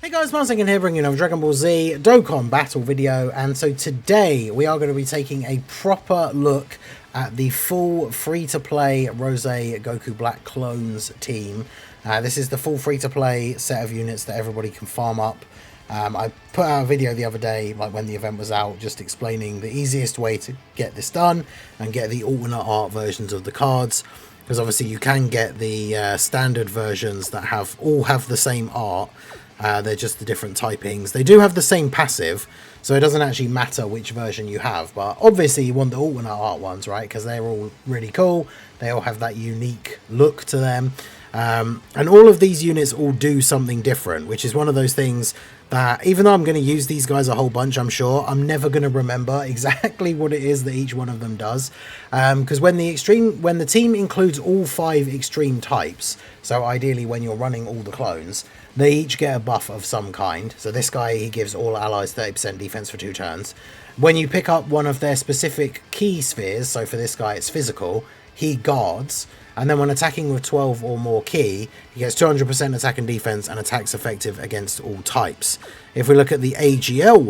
Hey guys, Martin here bringing you another Dragon Ball Z Dokkan battle video, and so today we are going to be taking a proper look at the full free-to-play Rosé Goku Black Clones team. This is the full free-to-play set of units that everybody can farm up. I put out a video the other day, like when the event was out, just explaining the easiest way to get this done and get the alternate art versions of the cards. Because obviously you can get the standard versions that all have the same art. They're just the different typings. They do have the same passive, so it doesn't actually matter which version you have. But obviously you want the alternate art ones, right? Because they're all really cool. They all have that unique look to them. And all of these units all do something different, which is one of those things that, even though I'm going to use these guys a whole bunch, I'm sure, I'm never going to remember exactly what it is that each one of them does. Because when the team includes all 5 extreme types, so ideally when you're running all the clones, they each get a buff of some kind. So this guy, he gives all allies 30% defense for 2 turns. When you pick up one of their specific key spheres, so for this guy it's physical, he guards. And then when attacking with 12 or more key, he gets 200% attack and defense and attacks effective against all types. If we look at the AGL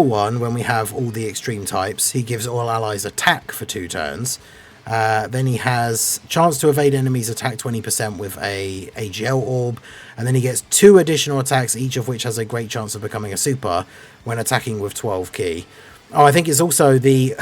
one, when we have all the extreme types, he gives all allies attack for 2 turns. Then he has chance to evade enemies attack 20% with a AGL orb, and then he gets 2 additional attacks, each of which has a great chance of becoming a super when attacking with 12 key. Oh, I think it's also the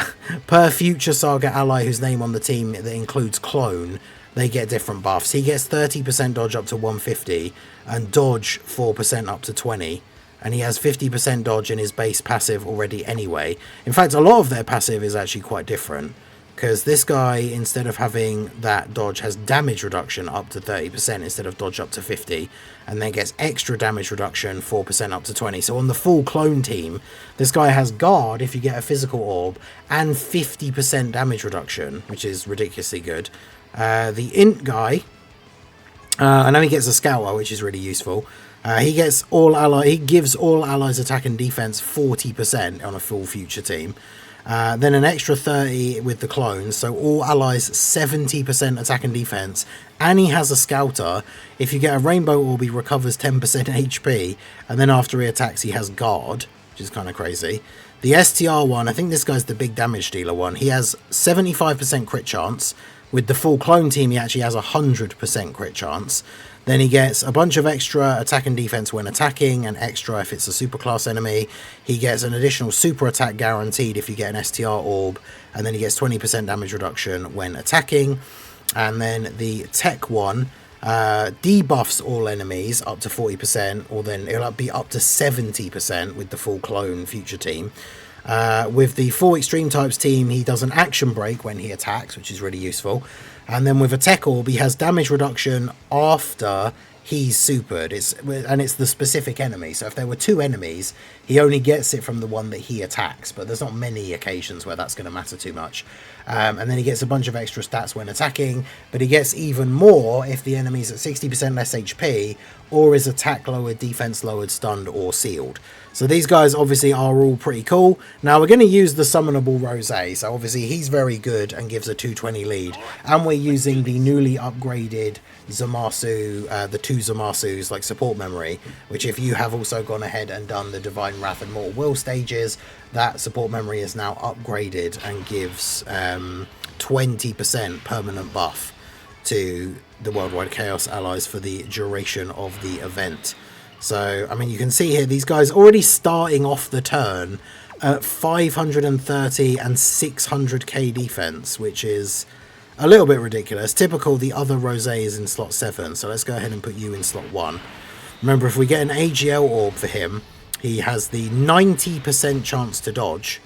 per future Saga ally whose name on the team that includes clone, they get different buffs. He gets 30% dodge up to 150 and dodge 4% up to 20. And he has 50% dodge in his base passive already anyway. In fact, a lot of their passive is actually quite different. Because this guy, instead of having that dodge, has damage reduction up to 30% instead of dodge up to 50. And then gets extra damage reduction, 4% up to 20. So on the full clone team, this guy has guard if you get a physical orb, and 50% damage reduction, which is ridiculously good. The int guy, I know he gets a scouter, which is really useful. He gives all allies attack and defense 40% on a full future team. Then an extra 30 with the clones, so all allies 70% attack and defense, and he has a scouter. If you get a rainbow orb, he recovers 10% HP, and then after he attacks he has guard, which is kind of crazy. The STR one, I think this guy's the big damage dealer one, he has 75% crit chance. With the full clone team he actually has 100% crit chance. Then he gets a bunch of extra attack and defense when attacking, and extra if it's a super class enemy. He gets an additional super attack guaranteed if you get an STR orb, and then he gets 20% damage reduction when attacking. And then the tech one debuffs all enemies up to 40%, or then it'll be up to 70% with the full clone future team. With the 4 extreme types team, he does an action break when he attacks, which is really useful. And then with a tech orb, he has damage reduction after he's supered. It's the specific enemy. So if there were 2 enemies, he only gets it from the one that he attacks. But there's not many occasions where that's going to matter too much. And then he gets a bunch of extra stats when attacking. But he gets even more if the enemy's at 60% less HP, or is attack lowered, defense lowered, stunned, or sealed. So these guys obviously are all pretty cool. Now we're going to use the summonable Rosé. So obviously he's very good and gives a 220 lead. And we're using the newly upgraded Zamasu, the 2 Zamasus, like support memory, which if you have also gone ahead and done the Divine Wrath and Mortal Will stages, that support memory is now upgraded and gives 20% permanent buff to the Worldwide Chaos allies for the duration of the event. So, I mean, you can see here, these guys already starting off the turn at 530 and 600k defense, which is a little bit ridiculous. Typical, the other Rosé is in slot 7, so let's go ahead and put you in slot 1. Remember, if we get an AGL orb for him, he has the 90% chance to dodge.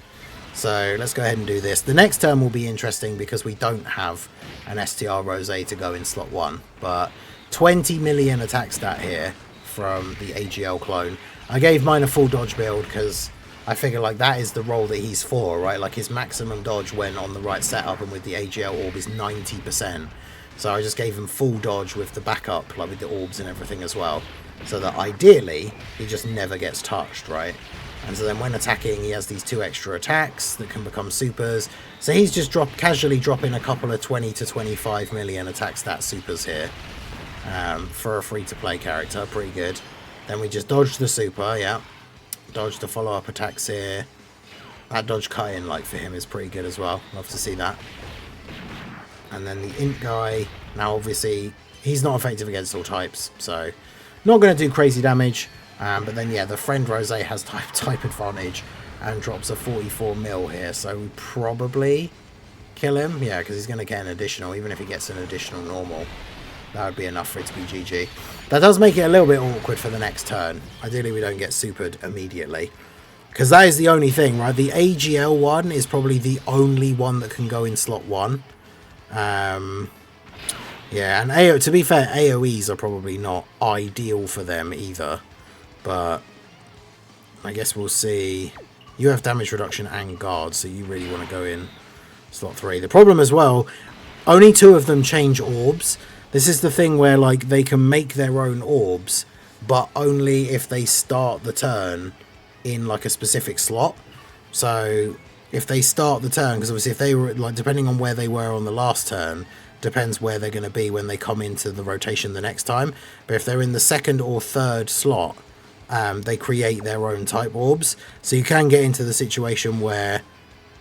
So let's go ahead and do this. The next turn will be interesting because we don't have an STR Rosé to go in slot 1. But 20 million attack stat here from the AGL clone. I gave mine a full dodge build because I figure like that is the role that he's for, right? Like his maximum dodge when on the right setup and with the AGL orb is 90%. So I just gave him full dodge with the backup, like with the orbs and everything as well. So that ideally he just never gets touched, right? And so then when attacking, he has these 2 extra attacks that can become supers. So he's just casually dropping a couple of 20 to 25 million attack stat supers here for a free-to-play character. Pretty good. Then we just dodge the super, yeah. Dodge the follow-up attacks here. That dodge cut-in, like, for him is pretty good as well. Love to see that. And then the int guy, now obviously, he's not effective against all types, so not going to do crazy damage. But then, yeah, the friend Rosé has type advantage and drops a 44 mil here, so we probably kill him. Yeah, because he's going to get an additional, even if he gets an additional normal. That would be enough for it to be GG. That does make it a little bit awkward for the next turn. Ideally, we don't get supered immediately. Because that is the only thing, right? The AGL one is probably the only one that can go in slot 1. Yeah, and to be fair, AoEs are probably not ideal for them either. But I guess we'll see. You have damage reduction and guard, so you really want to go in slot 3. The problem as well, only 2 of them change orbs. This is the thing where, like, they can make their own orbs, but only if they start the turn in, like, a specific slot. So if they start the turn, because obviously if they were, like, depending on where they were on the last turn, depends where they're going to be when they come into the rotation the next time. But if they're in the 2nd or 3rd slot, they create their own type orbs. So you can get into the situation where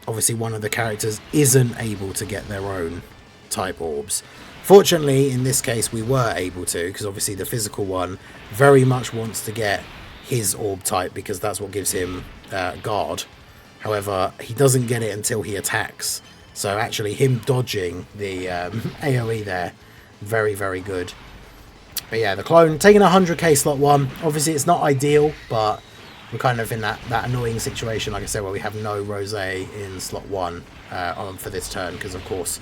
obviously one of the characters isn't able to get their own type orbs. Fortunately, in this case, we were able to, because obviously the physical one very much wants to get his orb type, because that's what gives him guard. However, he doesn't get it until he attacks. So actually, him dodging the AoE there, very, very good. But yeah, the clone, taking 100k slot 1. Obviously, it's not ideal, but we're kind of in that annoying situation, like I said, where we have no Rosé in slot 1 for this turn, because of course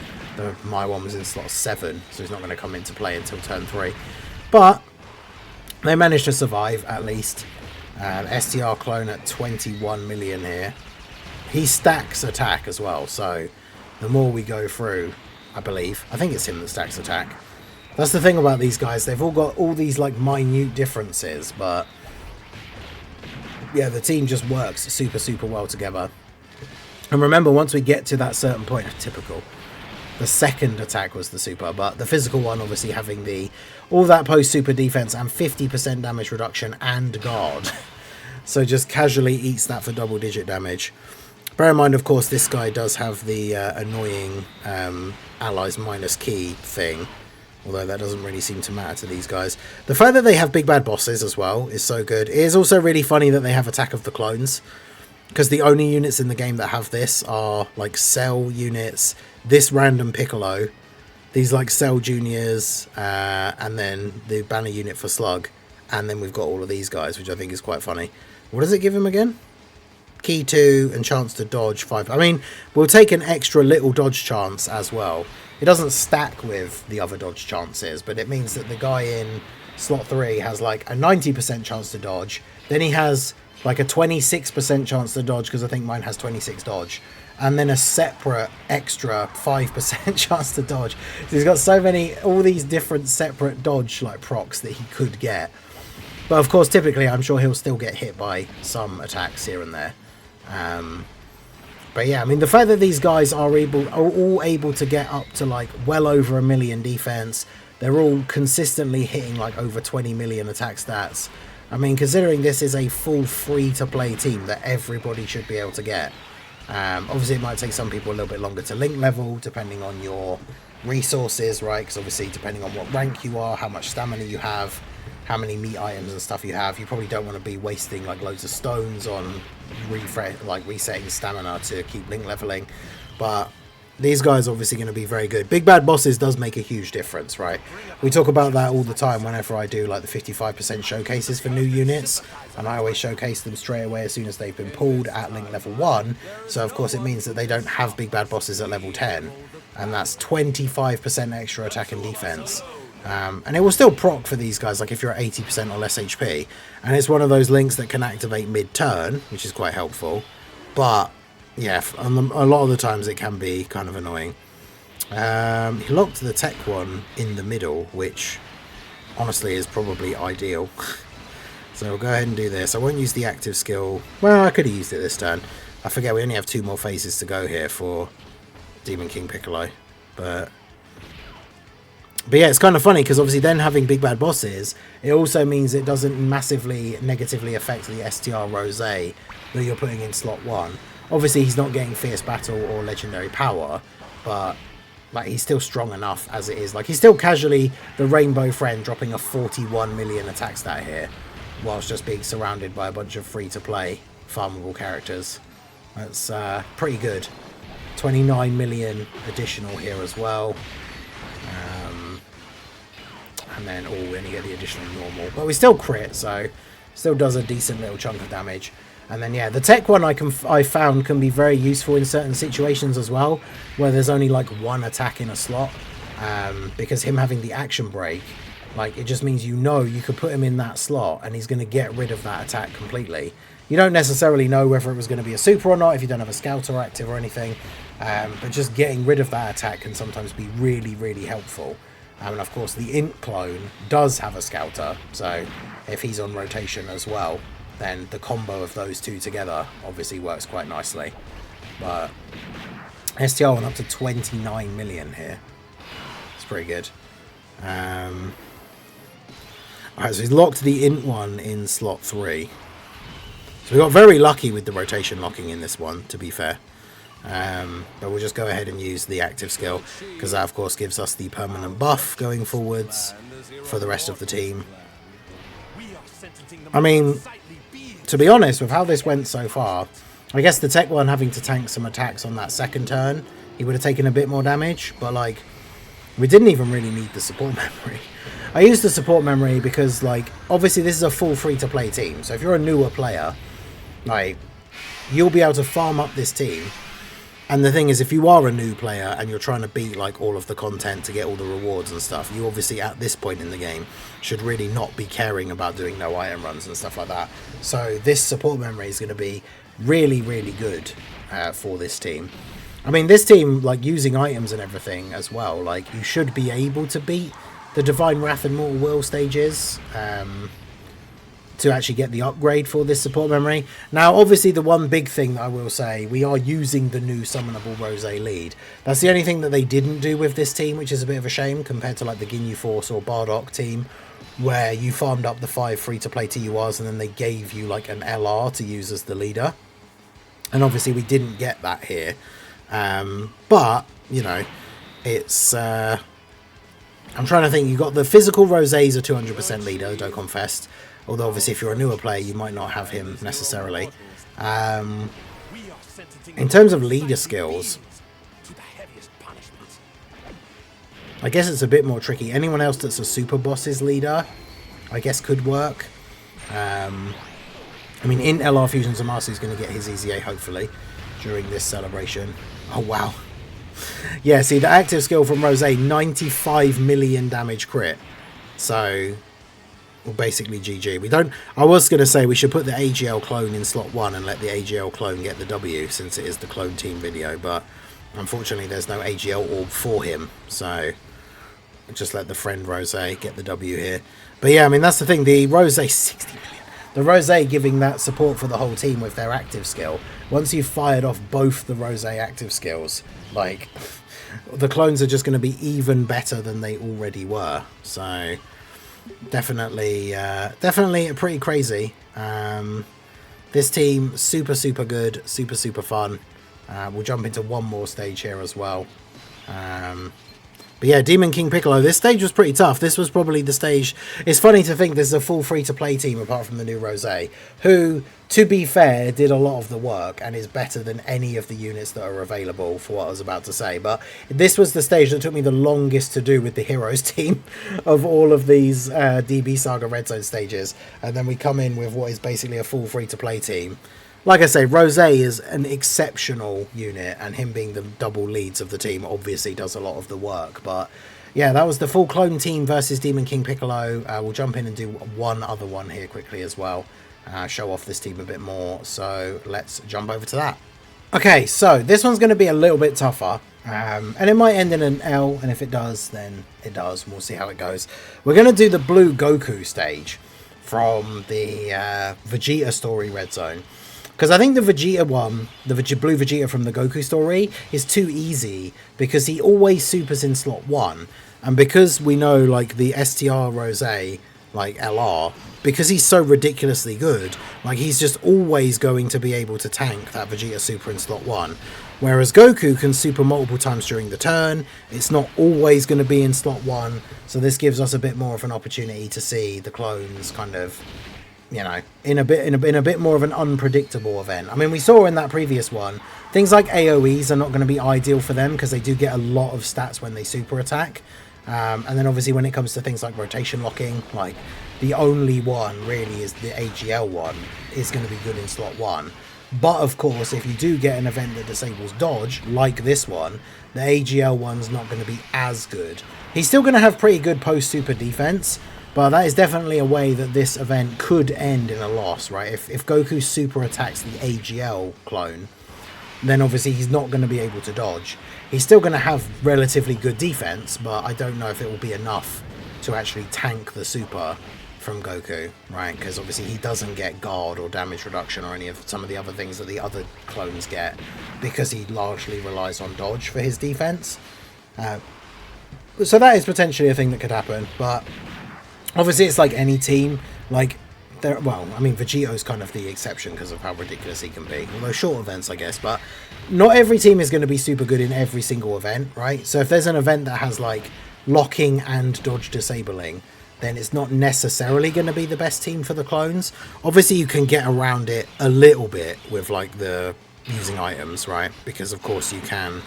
my one was in slot 7, so he's not going to come into play until turn 3. But they managed to survive, at least. STR clone at 21 million here. He stacks attack as well, so the more we go through, I think it's him that stacks attack. That's the thing about these guys, they've all got all these like minute differences, but yeah, the team just works super, super well together. And remember, once we get to that certain point, typical, the 2nd attack was the super, but the physical one obviously having all that post-super defense and 50% damage reduction and guard. So just casually eats that for double-digit damage. Bear in mind, of course, this guy does have the annoying allies minus key thing, although that doesn't really seem to matter to these guys. The fact that they have big bad bosses as well is so good. It is also really funny that they have Attack of the Clones, because the only units in the game that have this are like Cell units, this random Piccolo, these like Cell Juniors, and then the banner unit for Slug, and then we've got all of these guys, which I think is quite funny. What does it give him again? Key 2 and chance to dodge 5. I mean, we'll take an extra little dodge chance as well. It doesn't stack with the other dodge chances, but it means that the guy in slot 3 has like a 90% chance to dodge. Then he has like a 26% chance to dodge, because I think mine has 26 dodge. And then a separate extra 5% chance to dodge. So he's got so many, all these different separate dodge like procs that he could get. But of course, typically, I'm sure he'll still get hit by some attacks here and there. But yeah, I mean, the fact that these guys are all able to get up to like well over 1 million defense, they're all consistently hitting like over 20 million attack stats. I mean, considering this is a full free-to-play team that everybody should be able to get. Obviously, it might take some people a little bit longer to link level, depending on your resources, right? Because obviously, depending on what rank you are, how much stamina you have, how many meat items and stuff you have, you probably don't want to be wasting like loads of stones on resetting stamina to keep link leveling. But these guys are obviously going to be very good. Big bad bosses does make a huge difference, right? We talk about that all the time whenever I do like the 55% showcases for new units, and I always showcase them straight away as soon as they've been pulled at link level 1. So of course it means that they don't have big bad bosses at level 10, and that's 25% extra attack and defense. And it will still proc for these guys, like if you're at 80% or less HP, and it's one of those links that can activate mid-turn, which is quite helpful. But yeah, a lot of the times it can be kind of annoying. He locked the tech one in the middle, which honestly is probably ideal. So we'll go ahead and do this. I won't use the active skill. Well, I could have used it this turn. I forget we only have 2 more phases to go here for Demon King Piccolo. But But yeah, it's kind of funny because obviously then having big bad bosses, it also means it doesn't massively negatively affect the STR Rosé that you're putting in slot 1. Obviously he's not getting Fierce Battle or Legendary Power, but like he's still strong enough as it is. Like he's still casually the Rainbow Friend dropping a 41 million attack stat here, whilst just being surrounded by a bunch of free-to-play farmable characters. That's pretty good. 29 million additional here as well. And then, and you get the additional normal. But we still crit, so still does a decent little chunk of damage. And then, yeah, the tech one I found can be very useful in certain situations as well, where there's only like one attack in a slot. Because him having the action break, like, it just means you could put him in that slot and he's going to get rid of that attack completely. You don't necessarily know whether it was going to be a super or not if you don't have a scouter active or anything. But just getting rid of that attack can sometimes be really, really helpful. And of course the Int clone does have a scouter, so if he's on rotation as well, then the combo of those two together obviously works quite nicely. But STR went up to 29 million here. It's pretty good. Alright, so he's locked the Int one in slot 3. So we got very lucky with the rotation locking in this one, to be fair. But we'll just go ahead and use the active skill, because that of course gives us the permanent buff going forwards for the rest of the team. I mean, to be honest, with how this went so far, I guess the tech one having to tank some attacks on that second turn, he would have taken a bit more damage, but like, we didn't even really need the support memory. I used the support memory because, like, obviously this is a full free-to-play team, so if you're a newer player, like, you'll be able to farm up this team. And the thing is, if you are a new player and you're trying to beat like all of the content to get all the rewards and stuff, you obviously at this point in the game should really not be caring about doing no item runs and stuff like that. So this support memory is going to be really, really good for this team. I mean, this team, like, using items and everything as well, like, you should be able to beat the Divine Wrath and Mortal Will stages to actually get the upgrade for this support memory. Now, obviously, the one big thing that I will say, we are using the new summonable Rosé lead. That's the only thing that they didn't do with this team, which is a bit of a shame compared to like the Ginyu Force or Bardock team, where you farmed up the 5 free-to-play TURs and then they gave you like an LR to use as the leader. And obviously we didn't get that here. But, you know, it's... I'm trying to think, you got the physical Rosés are 200% leader, Dokkan Fest. Although obviously if you're a newer player, you might not have him necessarily. In terms of leader skills, I guess it's a bit more tricky. Anyone else that's a super boss's leader, I guess could work. I mean, in LR Fusions and Master is going to get his EZA hopefully during this celebration. Oh wow. Yeah, see the active skill from Rosé, 95 million damage crit. So... well, basically GG. We don't... I was going to say we should put the AGL clone in slot 1 and let the AGL clone get the W, since it is the clone team video, but unfortunately there's no AGL orb for him, so just let the friend Rosé get the W here. But yeah, I mean, that's the thing, the Rosé, 60 million. The Rosé giving that support for the whole team with their active skill. Once you've fired off both the Rosé active skills, like, the clones are just going to be even better than they already were, so... definitely pretty crazy. This team super good, super fun. We'll jump into one more stage here as well. But yeah, Demon King Piccolo, this stage was pretty tough. This was probably the stage... it's funny to think this is a full free-to-play team apart from the new Rosé, who, to be fair, did a lot of the work and is better than any of the units that are available for what I was about to say. But this was the stage that took me the longest to do with the Heroes team of all of these DB Saga Red Zone stages. And then we come in with what is basically a full free-to-play team. Like I say, Rosé is an exceptional unit, and him being the double leads of the team obviously does a lot of the work. But yeah, that was the full clone team versus Demon King Piccolo. We'll jump in and do one other one here quickly as well. Show off this team a bit more. So let's jump over to that. Okay, so this one's going to be a little bit tougher. And it might end in an L, and if it does, then it does. We'll see how it goes. We're going to do the Blue Goku stage from the Vegeta story Red Zone. Because I think the Vegeta one, the Blue Vegeta from the Goku story, is too easy because he always supers in slot 1. And because we know, like, the STR Rosé, like, LR, because he's so ridiculously good, like, he's just always going to be able to tank that Vegeta Super in slot 1. Whereas Goku can super multiple times during the turn. It's not always going to be in slot 1, so this gives us a bit more of an opportunity to see the clones kind of, you know, in a bit more of an unpredictable event. I mean, we saw in that previous one, things like AoEs are not going to be ideal for them because they do get a lot of stats when they super attack. And then obviously when it comes to things like rotation locking, like, the only one really is the AGL one is going to be good in slot 1. But of course, if you do get an event that disables dodge, like this one, the AGL one's not going to be as good. He's still going to have pretty good post-super defense, but that is definitely a way that this event could end in a loss, right? If Goku super attacks the AGL clone, then obviously he's not going to be able to dodge. He's still going to have relatively good defense, but I don't know if it will be enough to actually tank the super from Goku, right? Because obviously he doesn't get guard or damage reduction or any of some of the other things that the other clones get, because he largely relies on dodge for his defense. So that is potentially a thing that could happen, but obviously it's like any team, like, well, I mean, Vegeto's kind of the exception because of how ridiculous he can be, although short events, I guess, but not every team is going to be super good in every single event, right? So if there's an event that has, like, locking and dodge disabling, then it's not necessarily going to be the best team for the clones. Obviously, you can get around it a little bit with, like, the using items, right? Because, of course, you can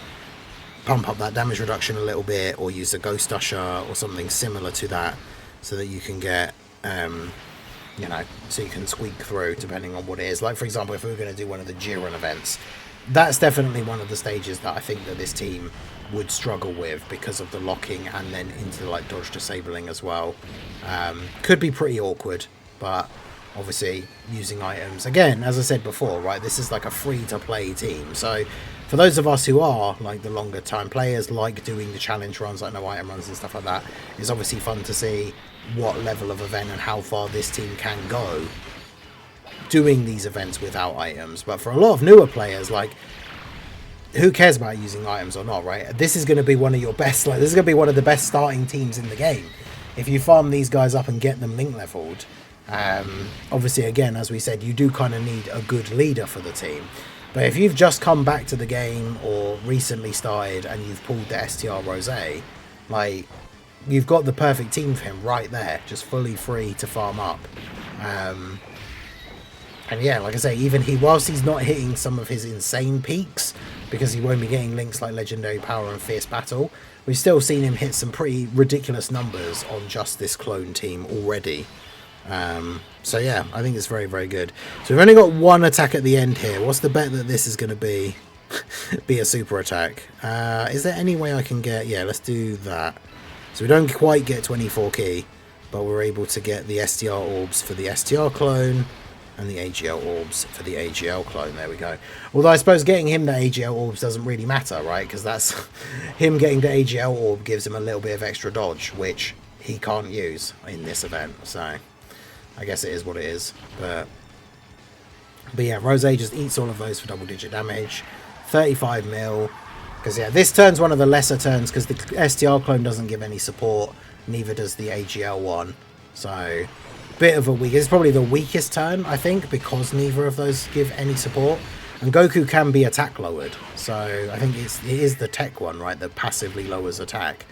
pump up that damage reduction a little bit, or use a Ghost Usher or something similar to that, so that you can get, you know, so you can squeak through depending on what it is. Like, for example, if we were going to do one of the Jiren events, that's definitely one of the stages that I think that this team would struggle with because of the locking and then into, like, dodge disabling as well. Could be pretty awkward, but obviously using items, again, as I said before, right, this is like a free to play team, so for those of us who are like the longer time players, like doing the challenge runs, like no item runs and stuff like that, it's obviously fun to see what level of event and how far this team can go doing these events without items. But for a lot of newer players, like, who cares about using items or not, right? This is going to be one of your best, like, this is going to be one of the best starting teams in the game if you farm these guys up and get them link leveled. Obviously, again, as we said, you do kind of need a good leader for the team. But if you've just come back to the game or recently started and you've pulled the STR Rosé, like, you've got the perfect team for him right there, just fully free to farm up. And yeah, like I say, even whilst he's not hitting some of his insane peaks, because he won't be getting links like Legendary Power and Fierce Battle, we've still seen him hit some pretty ridiculous numbers on just this clone team already. So yeah, I think it's very, very good. So we've only got one attack at the end here. What's the bet that this is going to be a super attack? Is there any way I can get... Yeah, let's do that. So we don't quite get 24 key, but we're able to get the STR orbs for the STR clone and the AGL orbs for the AGL clone. There we go. Although I suppose getting him the AGL orbs doesn't really matter, right? Because that's him getting the AGL orb gives him a little bit of extra dodge, which he can't use in this event. So I guess it is what it is. But yeah, Rosé just eats all of those for double digit damage. 35 mil. Because yeah, this turn's one of the lesser turns because the STR clone doesn't give any support. Neither does the AGL one. So bit of a weak... It's probably the weakest turn, I think, because neither of those give any support. And Goku can be attack lowered. So I think it is the tech one, right, that passively lowers attack.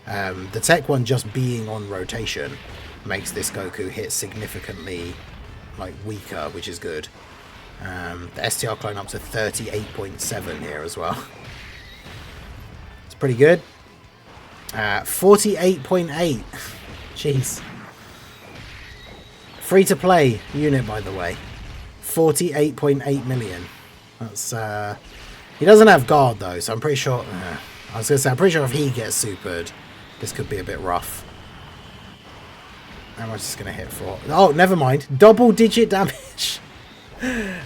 The tech one just being on rotation makes this Goku hit significantly, like, weaker, which is good. The STR clone up to 38.7 here as well. It's pretty good. 48.8. Jeez. Free to play unit, by the way. 48.8 million. That's he doesn't have guard though, so I'm pretty sure I was gonna say, I'm pretty sure if he gets supered, this could be a bit rough. How much is gonna hit for? Oh, never mind. Double digit damage.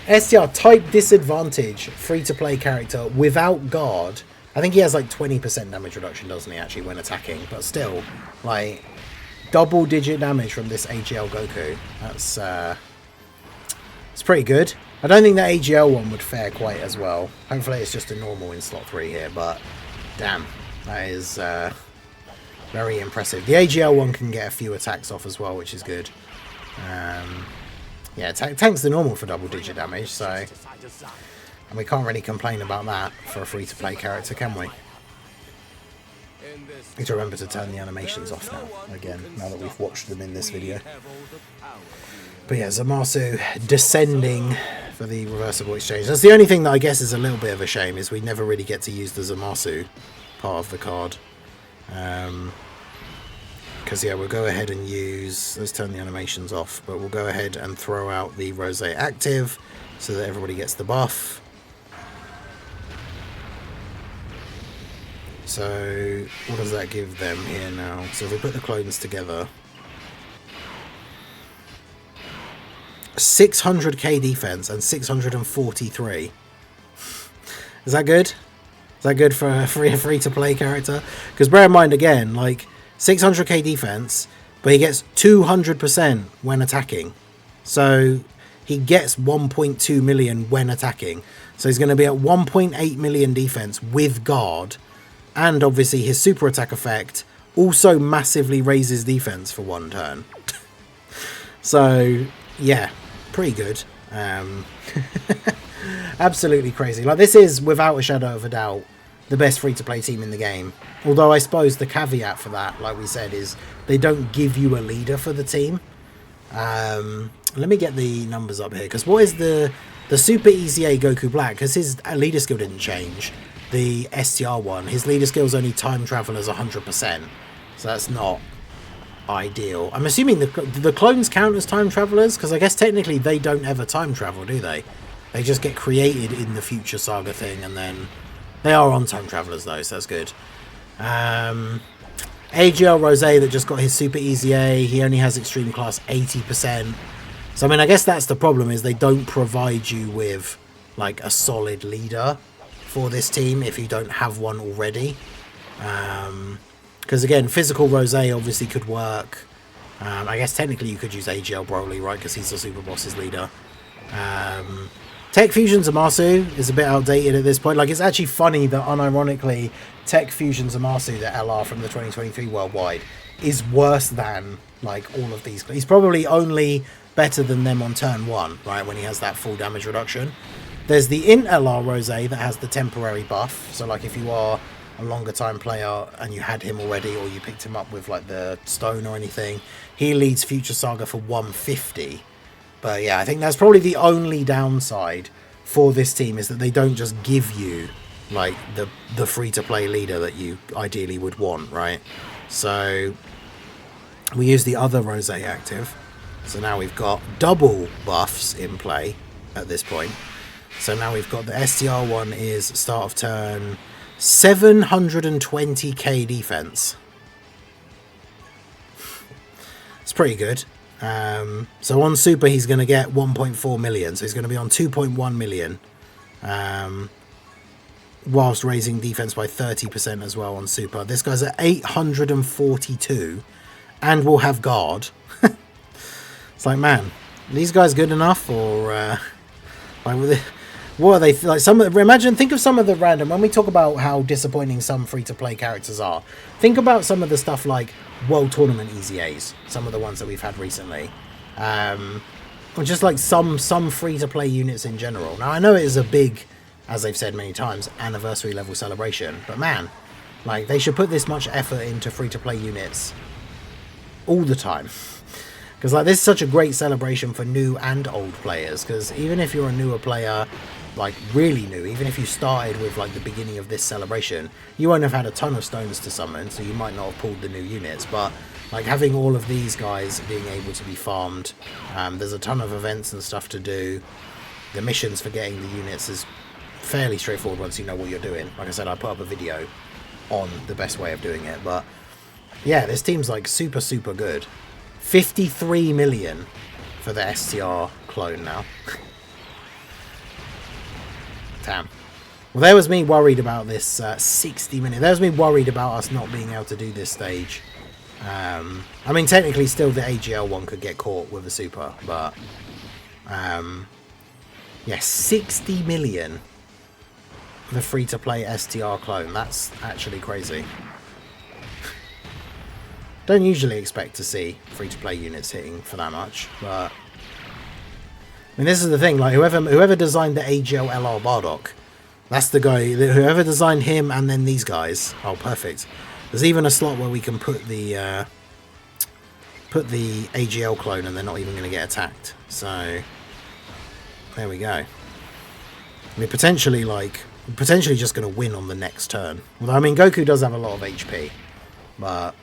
STR type disadvantage, free to play character without guard. I think he has like 20% damage reduction, doesn't he, actually, when attacking, but still, like, double digit damage from this AGL Goku. That's it's pretty good. I don't think the AGL one would fare quite as well. Hopefully it's just a normal in slot 3 here, but damn, that is Very impressive. The AGL one can get a few attacks off as well, which is good. Yeah, tank's the normal for double-digit damage, so... And we can't really complain about that for a free-to-play character, can we? Need to remember to turn the animations off now, again, now that we've watched them in this video. But yeah, Zamasu descending for the reversible exchange. That's the only thing that I guess is a little bit of a shame, is we never really get to use the Zamasu part of the card. Because yeah, we'll go ahead and use, let's turn the animations off, but we'll go ahead and throw out the Rosé active so that everybody gets the buff. So what does that give them here now? So if we put the clones together, 600k defense and 643. Is that good? Is that good for a free-to-play character? Because bear in mind again, like 600k defense, but he gets 200% when attacking. So he gets 1.2 million when attacking. So he's going to be at 1.8 million defense with guard. And obviously his super attack effect also massively raises defense for one turn. So yeah, pretty good. Absolutely crazy. Like, this is without a shadow of a doubt the best free-to-play team in the game. Although I suppose the caveat for that, like we said, is they don't give you a leader for the team. Let me get the numbers up here, because what is the Super EZA Goku Black? Because his leader skill didn't change. The STR one, his leader skill is only time travelers 100%, so that's not ideal. I'm assuming the clones count as time travelers, because I guess technically they don't ever time travel, do they? They just get created in the future saga thing, and then they are on time travelers though, so that's good. AGL Rosé that just got his Super EZA, he only has extreme class 80%. So I mean, I guess that's the problem, is they don't provide you with like a solid leader for this team if you don't have one already. Because again, physical Rosé obviously could work. I guess technically you could use AGL Broly, right, because he's the Super Boss's leader. Tech Fusion Zamasu is a bit outdated at this point. Like, it's actually funny that unironically Tech Fusion Zamasu, the LR from the 2023 Worldwide, is worse than like all of these. He's probably only better than them on turn 1, right, when he has that full damage reduction. There's the Int LR Rosé that has the temporary buff. So like if you are a longer time player and you had him already, or you picked him up with like the stone or anything, he leads Future Saga for 150. But yeah, I think that's probably the only downside for this team, is that they don't just give you like the free-to-play leader that you ideally would want, right? So we use the other Rosé active. So now we've got double buffs in play at this point. So now we've got the STR one is start of turn 720k defense. It's pretty good. So on super he's going to get 1.4 million. So he's going to be on 2.1 million. Whilst raising defense by 30% as well on super. This guy's at 842 and will have guard. It's like, man, are these guys good enough? Or like, what are they like? Think of some of the random, when we talk about how disappointing some free-to-play characters are, think about some of the stuff like World Tournament EZAs, some of the ones that we've had recently, or just like some free-to-play units in general. Now I know it is a big, as they've said many times, anniversary level celebration, but man, like, they should put this much effort into free-to-play units all the time. Because like, this is such a great celebration for new and old players, because even if you're a newer player, like really new, even if you started with like the beginning of this celebration, you won't have had a ton of stones to summon, so you might not have pulled the new units, but like having all of these guys being able to be farmed, there's a ton of events and stuff to do. The missions for getting the units is fairly straightforward once you know what you're doing. Like I said, I put up a video on the best way of doing it, but yeah, this team's like super good. 53 million for the STR clone now. Damn. Well, there was me worried about this 60 minutes. There was me worried about us not being able to do this stage. I mean, technically still the AGL one could get caught with a super, but yeah, 60 million the free-to-play STR clone. That's actually crazy. Don't usually expect to see free-to-play units hitting for that much, but I mean, this is the thing. Like whoever designed the AGL LR Bardock, that's the guy. Whoever designed him, and then these guys. Oh, perfect. There's even a slot where we can put the AGL clone, and they're not even going to get attacked. So there we go. I mean, potentially just going to win on the next turn. Although, I mean, Goku does have a lot of HP, but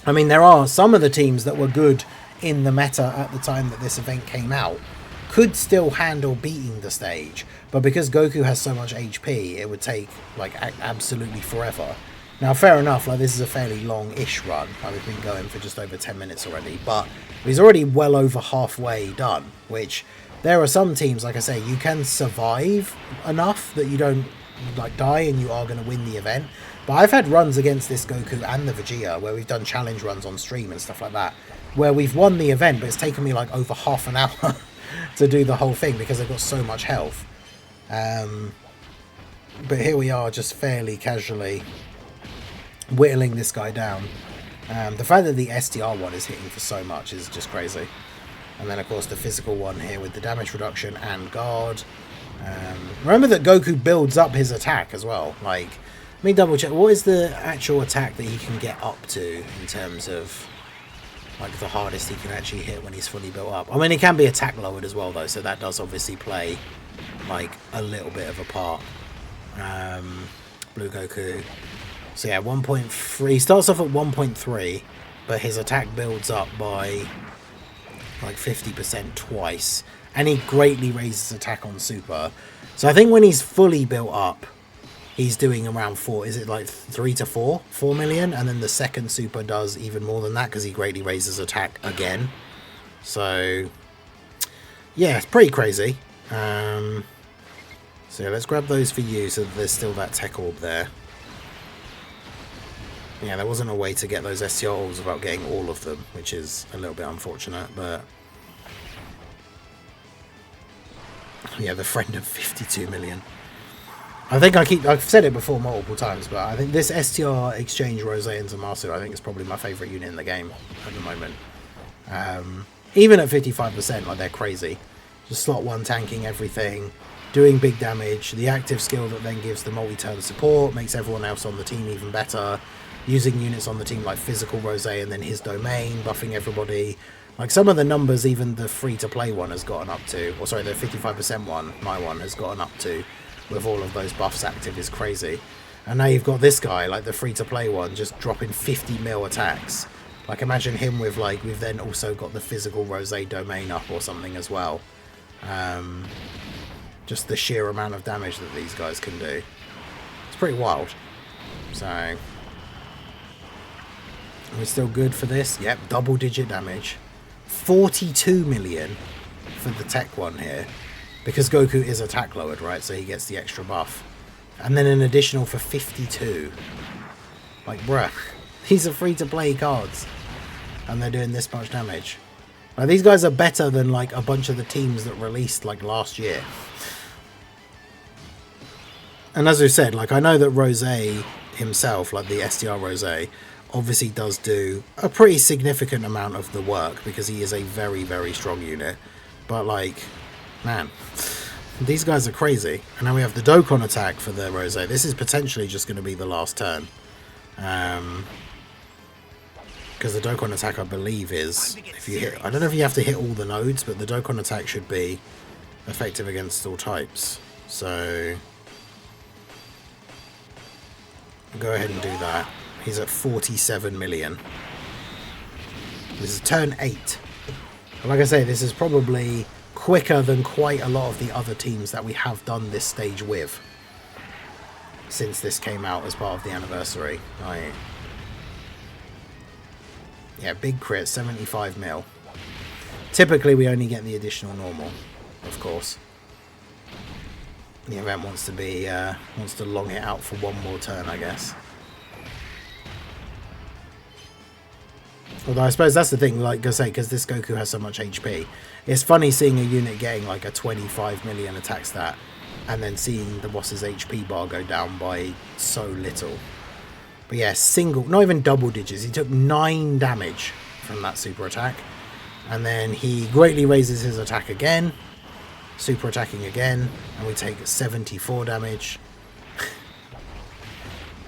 I mean, there are some of the teams that were good in the meta at the time that this event came out could still handle beating the stage, but because Goku has so much HP, it would take like absolutely forever. Now, fair enough, like this is a fairly long-ish run. Like, we've been going for just over 10 minutes already, but he's already well over halfway done, which there are some teams, like I say, you can survive enough that you don't like die and you are going to win the event. But I've had runs against this Goku and the Vegeta where we've done challenge runs on stream and stuff like that, where we've won the event, but it's taken me like over half an hour to do the whole thing because they've got so much health. But here we are, just fairly casually whittling this guy down. The fact that the STR one is hitting for so much is just crazy. And then, of course, the physical one here with the damage reduction and guard. Remember that Goku builds up his attack as well. Like, let me double check. What is the actual attack that he can get up to in terms of like the hardest he can actually hit when he's fully built up? I mean, it can be attack lowered as well, though, so that does obviously play like a little bit of a part. Blue Goku. So yeah, 1.3. He starts off at 1.3, but his attack builds up by like 50% twice, and he greatly raises attack on Super. So I think when he's fully built up, he's doing around 4, is it like 3 to 4 million, and then the second Super does even more than that because he greatly raises attack again. So yeah, it's pretty crazy. So yeah, let's grab those for you so that there's still that tech orb there. Yeah, there wasn't a way to get those STR orbs without getting all of them, which is a little bit unfortunate, but yeah, the friend of 52 million. I think I've said it before multiple times, but I think this STR exchange Rosé and Zamasu, I think is probably my favourite unit in the game at the moment. Even at 55%, like, they're crazy. Just slot 1 tanking everything, doing big damage, the active skill that then gives the multi-turn support, makes everyone else on the team even better. Using units on the team like physical Rosé and then his domain, buffing everybody. Like some of the numbers even the free-to-play one has gotten up to, or sorry, the 55% one, my one, has gotten up to with all of those buffs active is crazy. And now you've got this guy, like the free-to-play one, just dropping 50 mil attacks. Like imagine him with like, we've then also got the physical Rosé domain up or something as well. Just the sheer amount of damage that these guys can do. It's pretty wild. So we're still good for this. Yep, double-digit damage. 42 million for the tech one here. Because Goku is attack lowered, right? So he gets the extra buff. And then an additional for 52. Like, bruh. These are free-to-play cards. And they're doing this much damage. Like, these guys are better than, like, a bunch of the teams that released, like, last year. And as I said, like, I know that Rosé himself, like the STR Rosé, obviously does do a pretty significant amount of the work because he is a very, very strong unit. But like, man, these guys are crazy. And now we have the Dokkan attack for the Rosé. This is potentially just going to be the last turn. Because the Dokkan attack, I believe, is, if you hit, I don't know if you have to hit all the nodes, but the Dokkan attack should be effective against all types. So go ahead and do that. He's at 47 million. This is turn 8. And like I say, this is probably quicker than quite a lot of the other teams that we have done this stage with. Since this came out as part of the anniversary. Right. Yeah, big crit, 75 mil. Typically we only get the additional normal, of course. The event wants to be, wants to long it out for one more turn, I guess. Although I suppose that's the thing, like I say, because this Goku has so much HP, it's funny seeing a unit getting like a 25 million attack stat and then seeing the boss's HP bar go down by so little. But yeah, single, not even double digits. He took 9 damage from that super attack. And then he greatly raises his attack again. Super attacking again. And we take 74 damage.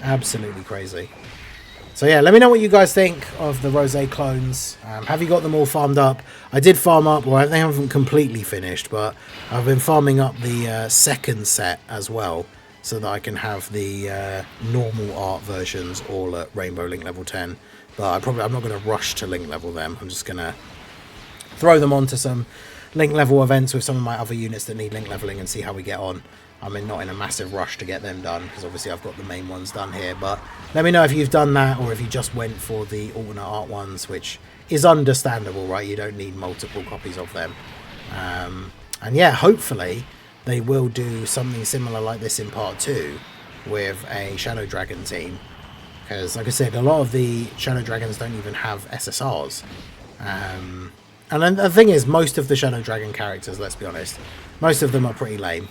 Absolutely crazy. So yeah, let me know what you guys think of the Rosé clones. Have you got them all farmed up? I did farm up, well, they haven't completely finished, but I've been farming up the second set as well, so that I can have the normal art versions all at Rainbow Link level 10. But I'm not going to rush to Link level them. I'm just going to throw them onto some Link level events with some of my other units that need Link leveling and see how we get on. I'm not in a massive rush to get them done, because obviously I've got the main ones done here. But let me know if you've done that, or if you just went for the alternate art ones, which is understandable, right? You don't need multiple copies of them. And yeah, hopefully they will do something similar like this in part 2 with a Shadow Dragon team. Because, like I said, a lot of the Shadow Dragons don't even have SSRs. And then the thing is, most of the Shadow Dragon characters, let's be honest, most of them are pretty lame.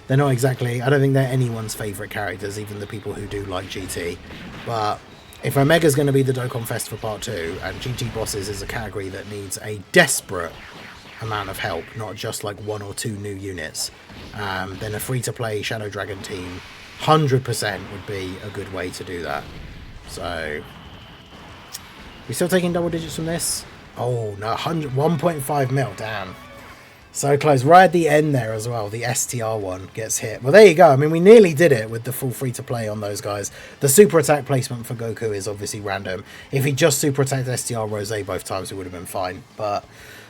They're not exactly, I don't think they're anyone's favourite characters, even the people who do like GT. But if Omega's going to be the Dokkan Fest for part 2, and GT bosses is a category that needs a desperate amount of help, not just like 1 or 2 new units, then a free-to-play Shadow Dragon team 100% would be a good way to do that. So, we still taking double digits from this? Oh no, 1.5 mil, damn. So close, right at the end there as well, the STR one gets hit. Well, there you go. I mean, we nearly did it with the full free-to-play on those guys. The super attack placement for Goku is obviously random. If he just super attacked STR Rosé both times, it would have been fine. But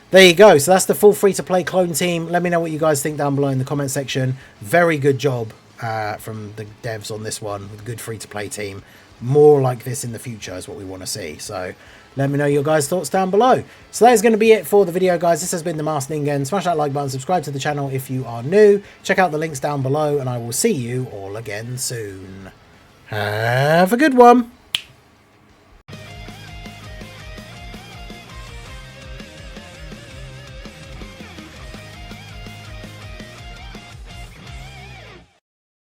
there you go. So that's the full free-to-play clone team. Let me know what you guys think down below in the comment section. Very good job from the devs on this one, with a good free-to-play team. More like this in the future is what we want to see. So let me know your guys' thoughts down below. So that is going to be it for the video, guys. This has been the Masked Ningen. Smash that like button, subscribe to the channel if you are new. Check out the links down below, and I will see you all again soon. Have a good one.